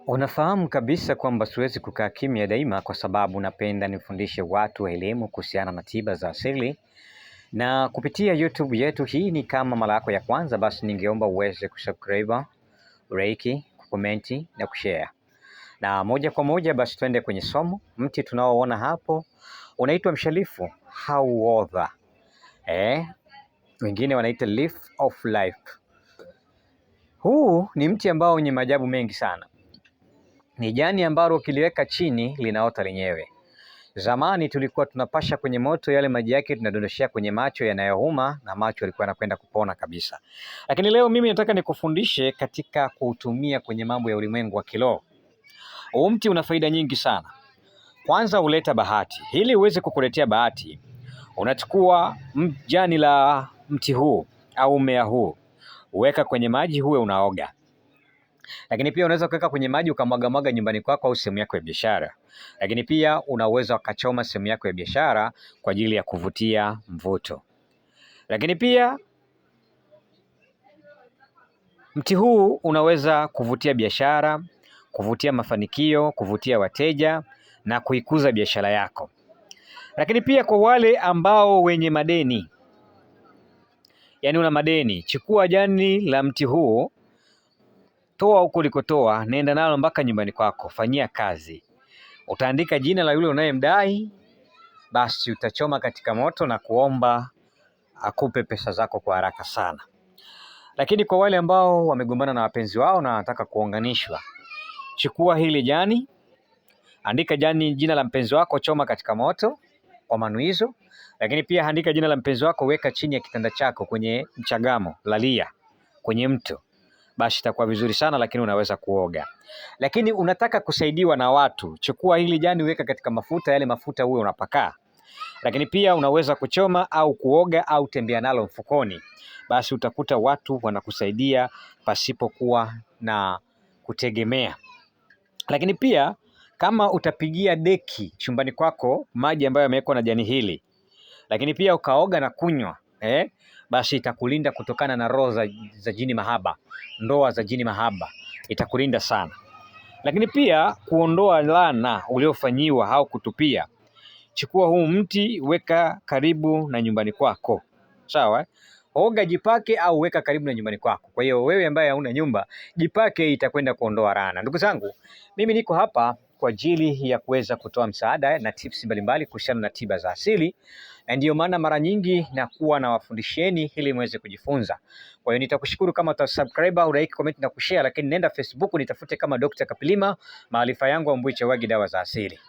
Unafahamu kabisa kwamba siwezi kukaa kimya daima, kwa sababu napenda nifundishe watu elimu kuhusiana na tiba za asili. Na kupitia YouTube yetu hii, ni kama mara yako ya kwanza, basi ningeomba uweze kusubscribe, like, kukomenti na kushare. Na moja kwa moja basi twende kwenye somo. Mti tunaoona hapo unaitwa mshalifu au wotha. Wengine wanaita leaf of life. Huu ni mti ambao wenye maajabu mengi sana. Ni jani ambalo ukiliweka chini linaota lenyewe. Zamani tulikuwa tunapasha kwenye moto, yale maji yake tunadondoshea kwenye macho yanayouma, na macho yalikuwa yanakwenda kupona kabisa. Lakini leo mimi nataka nikufundishe katika kuutumia kwenye mambo ya ulimwengu wa kiroho. Huu mti una faida nyingi sana. Kwanza, huleta bahati. Ili uweze kukuletea bahati, unachukua jani la mti huu au mmea huu, uweka kwenye maji, huwe unaoga. Lakini pia unaweza kuweka kwenye maji ukamwaga nyumbani kwako au sehemu yako ya biashara. Lakini pia unaweza ukachoma sehemu yako ya biashara kwa ajili ya kuvutia mvuto. Lakini pia mti huu unaweza kuvutia biashara, kuvutia mafanikio, kuvutia wateja na kuikuza biashara yako. Lakini pia kwa wale ambao wenye madeni, yaani una madeni, chukua jani la mti huu, toa huko ulikotoa, nenda nalo mpaka nyumbani kwako, fanyia kazi. Utaandika jina la yule unayemdai, basi utachoma katika moto na kuomba akupe pesa zako kwa haraka sana. Lakini kwa wale ambao wamegombana na wapenzi wao na wanataka kuunganishwa, chukua hili jani, andika jina la mpenzi wako, choma katika moto kwa manuizo. Lakini pia andika jina la mpenzi wako, weka chini ya kitanda chako kwenye mchagamo, lalia kwenye mto. Basi itakuwa vizuri sana, lakini unaweza kuoga. Lakini unataka kusaidiwa na watu, chukua hili jani, weka katika mafuta, yale mafuta uwe unapakaa. Lakini pia unaweza kuchoma au kuoga au tembea nalo mfukoni. Basi utakuta watu wanakusaidia pasipokuwa na kutegemea. Lakini pia kama utapigia deki chumbani kwako maji ambayo yamewekwa na jani hili, lakini pia ukaoga na kunywa, basi itakulinda kutokana na roho za jini mahaba, ndoa za jini mahaba, itakulinda sana. Lakini pia kuondoa laana uliofanyiwa au kutupia, chukua huu mti, weka karibu na nyumbani kwako. Sawa? Oga, jipake au weka karibu na nyumbani kwako. Kwa hiyo wewe ambaye hauna nyumba, jipake, itakwenda kuondoa laana. Ndugu zangu, mimi niko hapa kwa ajili ya kuweza kutoa msaada na tips mbalimbali kuhusiana na tiba za asili, na ndiyo maana mara nyingi nakuwa na wafundisheni ili muweze kujifunza. Kwa hiyo nitakushukuru kama utasubscribe au like, comment na kushare, lakini nenda Facebook nitafute kama Dr. Kapilima, maarifa yangu Ambui Chawagi, dawa za asili.